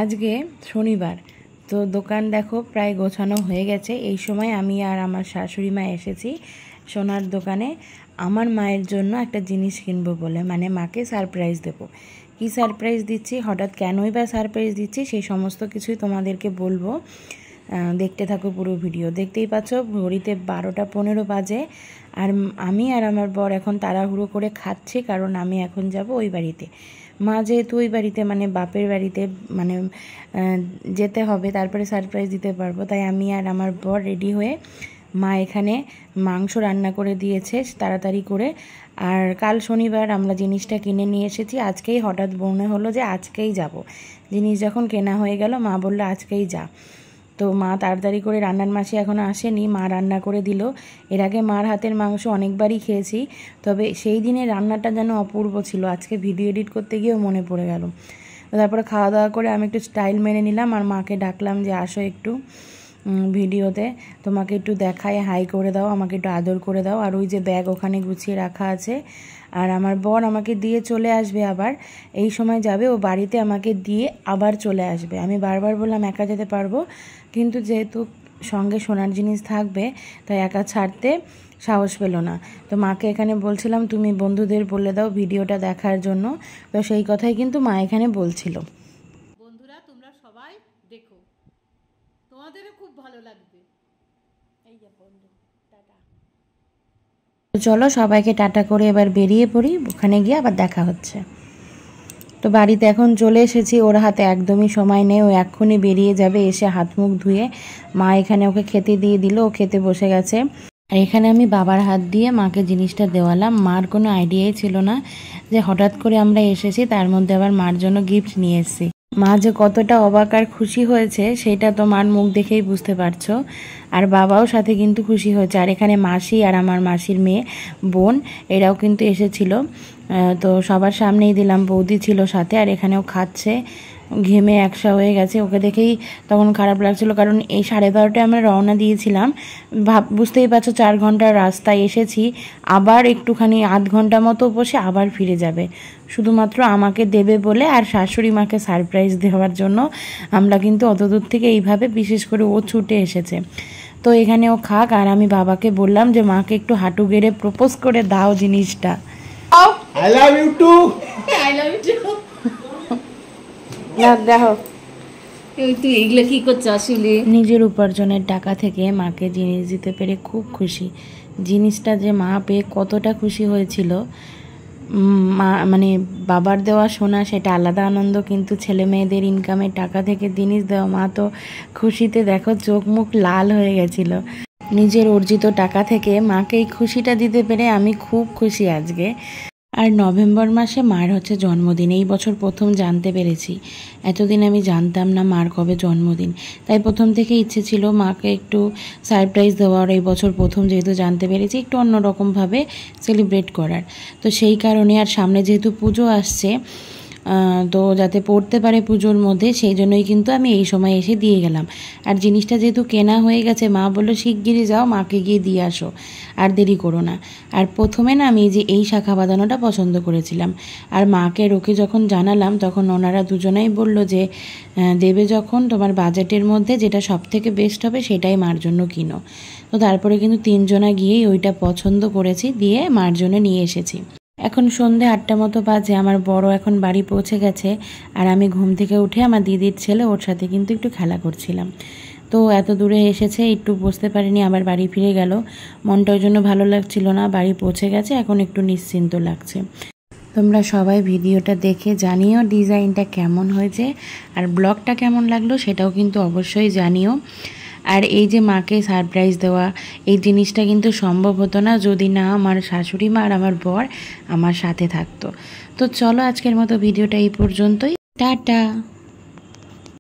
আজকে শনিবার, তো দোকান দেখো প্রায় গোছানো হয়ে গেছে। এই সময় আমি আর আমার শাশুড়ি মা এসেছি সোনার দোকানে আমার মায়ের জন্য একটা জিনিস কিনবো বলে, মানে মাকে সারপ্রাইজ দেবো। কি সারপ্রাইজ দিচ্ছি, হঠাৎ কেনই বা সারপ্রাইজ দিচ্ছি, সেই সমস্ত কিছুই তোমাদেরকে বলবো। দেখতে থাকো পুরো ভিডিও। দেখতেই পাচ্ছ ঘড়িতে 12টা 15 বাজে, আর আমি আর আমার বর এখন তাড়াহুড়ো করে খাচ্ছি, কারণ আমি এখন যাব ওই বাড়িতে। মা যেহেতু ওই বাড়িতে মানে বাপের বাড়িতে মানে যেতে হবে, তারপরে সারপ্রাইজ দিতে পারবো, তাই আমি আর আমার বর রেডি হয়ে, মা এখানে মাংস রান্না করে দিয়েছে তাড়াতাড়ি করে। আর কাল শনিবার আমরা জিনিসটা কিনে নিয়ে এসেছি, আজকেই হঠাৎ মনে হলো যে আজকেই যাব। জিনিস যখন কেনা হয়ে গেল, মা বললো আজকেই যা। তো মা তাড়াতাড়ি করে, রান্নার মাসি এখনও আসেনি, মা রান্না করে দিল। এর আগে মার হাতের মাংস অনেকবারই খেয়েছি, তবে সেই দিনের রান্নাটা যেন অপূর্ব ছিল। আজকে ভিডিও এডিট করতে গিয়েও মনে পড়ে গেল। তারপরে খাওয়া দাওয়া করে আমি একটু স্টাইল মেরে নিলাম, আর মাকে ডাকলাম যে আসো একটু ভিডিওতে, তোমাকে একটু দেখায়, হাই করে দাও, আমাকে একটু আদর করে দাও। আর ওই যে ব্যাগ ওখানে গুছিয়ে রাখা আছে, আর আমার বর আমাকে দিয়ে চলে আসবে, আবার এই সময় যাবে ও বাড়িতে, আমাকে দিয়ে আবার চলে আসবে। আমি বারবার বললাম একা যেতে পারবো, কিন্তু যেহেতু সঙ্গে সোনার জিনিস থাকবে, তাই একা ছাড়তে সাহস পেল না। তো মাকে এখানে বলছিলাম তুমি বন্ধুদের বলে দাও ভিডিওটা দেখার জন্য, তো সেই কথাই কিন্তু মা এখানে বলছিল। বন্ধুরা তোমরা সবাই দেখো, তোমাদেরও খুব ভালো লাগবে। এই যে বন্ধু, টাটা। চলো সবাইকে টাটা করে এবার বেরিয়ে পড়ি, ওখানে গিয়ে আবার দেখা হচ্ছে। তো বাড়িতে এখন চলে এসেছি, ওর হাতে একদমই সময় নেই, ও এক্ষুনি বেরিয়ে যাবে, এসে হাত মুখ ধুয়ে মা এখানে ওকে খেতে দিয়ে দিল, ও খেতে বসে গেছে। আর এখানে আমি বাবার হাত দিয়ে মাকে জিনিসটা দেওয়ালাম। মার কোনো আইডিয়াই ছিল না যে হঠাৎ করে আমরা এসেছি, তার মধ্যে আবার মার জন্য গিফট নিয়ে এসেছি। মা যে কতটা অবাক আর খুশি হয়েছে সেটা তো মার মুখ দেখেই বুঝতে পারছো, আর বাবাও সাথে কিন্তু খুশি হয়েছে। আর এখানে মাসি আর আমার মাসির মেয়ে বোন এরাও কিন্তু এসেছিল, তো সবার সামনেই দিলাম, বৌদি ছিল সাথে। আর এখানেও খাচ্ছে, ঘেমে একসা হয়ে গেছে, ওকে দেখেই তখন খারাপ লাগছিল, কারণ এই 12:30টায় আমরা রওনা দিয়েছিলাম। বুঝতেই পারছো 4 ঘন্টার রাস্তায় এসেছি, আবার একটুখানি আধ ঘন্টা মতো বসে আবার ফিরে যাবে, শুধুমাত্র আমাকে দেবে বলে আর শাশুড়ি মাকে সারপ্রাইজ দেওয়ার জন্য আমরা কিন্তু অত দূর থেকে এইভাবে, বিশেষ করে ও ছুটে এসেছে। তো এখানে ও খাক, আর আমি বাবাকে বললাম যে মাকে একটু হাঁটু গেড়ে প্রপোজ করে দাও জিনিসটা। I love you too. I love you too. দেখো তুই এগুলো কি করছো আসলে? নিজের উপার্জনের টাকা থেকে মাকে জিনিস দিতে পেরে খুব খুশি। জিনিসটা যে মা পেয়ে কতটা খুশি হয়েছিল, মা মানে বাবার দেওয়া সোনা সেটা আলাদা আনন্দ, কিন্তু ছেলে মেয়েদের ইনকামের টাকা থেকে জিনিস দেওয়া, মা তো খুশিতে দেখো চোখ মুখ লাল হয়ে গেছিল। নিজের অর্জিত টাকা থেকে মাকে এই খুশিটা দিতে পেরে আমি খুব খুশি আজকে। আর নভেম্বর মাসে মার হচ্ছে জন্মদিন, এই বছর প্রথম জানতে পেরেছি, এতদিন আমি জানতাম না মার কবে জন্মদিন, তাই প্রথম থেকে ইচ্ছে ছিল মাকে একটু সারপ্রাইজ দেওয়ার, এই বছর প্রথম যেহেতু জানতে পেরেছি একটু অন্যরকমভাবে সেলিব্রেট করার। তো সেই কারণে, আর সামনে যেহেতু পুজো আসছে, তো যাতে পড়তে পারে পুজোর মধ্যে, সেই জন্যই কিন্তু আমি এই সময় এসে দিয়ে গেলাম। আর জিনিসটা যেহেতু কেনা হয়ে গেছে, মা বললো শিগগিরই যাও মাকে গিয়ে দিয়ে আসো, আর দেরি করো না। আর প্রথমে না আমি যে এই শাখা বাঁধানোটা পছন্দ করেছিলাম, আর মাকে ওকে যখন জানালাম তখন ওনারা দুজনেই বলল যে দেবে যখন তোমার বাজেটের মধ্যে যেটা সব থেকে বেস্ট হবে সেটাই মার জন্য কিনো। তো তারপরে কিন্তু 3 জনা গিয়েই ওইটা পছন্দ করেছি, দিয়ে মার জন্য নিয়ে এসেছি। এখন সন্ধে 8টা মতো বাজে, আমার বড় এখন বাড়ি পৌঁছে গেছে, আর আমি ঘুম থেকে উঠে আমার দিদির ছেলে ওর সাথে কিন্তু একটু খেলা করছিলাম। তো এত দূরে এসেছে, একটু বসতে পারিনি, আবার বাড়ি ফিরে গেল, মনটা ওই জন্য ভালো লাগছিল না। বাড়ি পৌঁছে গেছে, এখন একটু নিশ্চিন্ত লাগছে। তোমরা সবাই ভিডিওটা দেখে জানিও ডিজাইনটা কেমন হয়েছে, আর ব্লগটা কেমন লাগলো সেটাও কিন্তু অবশ্যই জানিও। আর এই যে মাকে সারপ্রাইজ দেওয়া, এই জিনিসটা কিন্তু সম্ভব হতো না যদি না আমার শাশুড়ি মা আর আমার বর আমার সাথে থাকতো। তো চলো আজকের মতো ভিডিওটা এই পর্যন্তই, টাটা।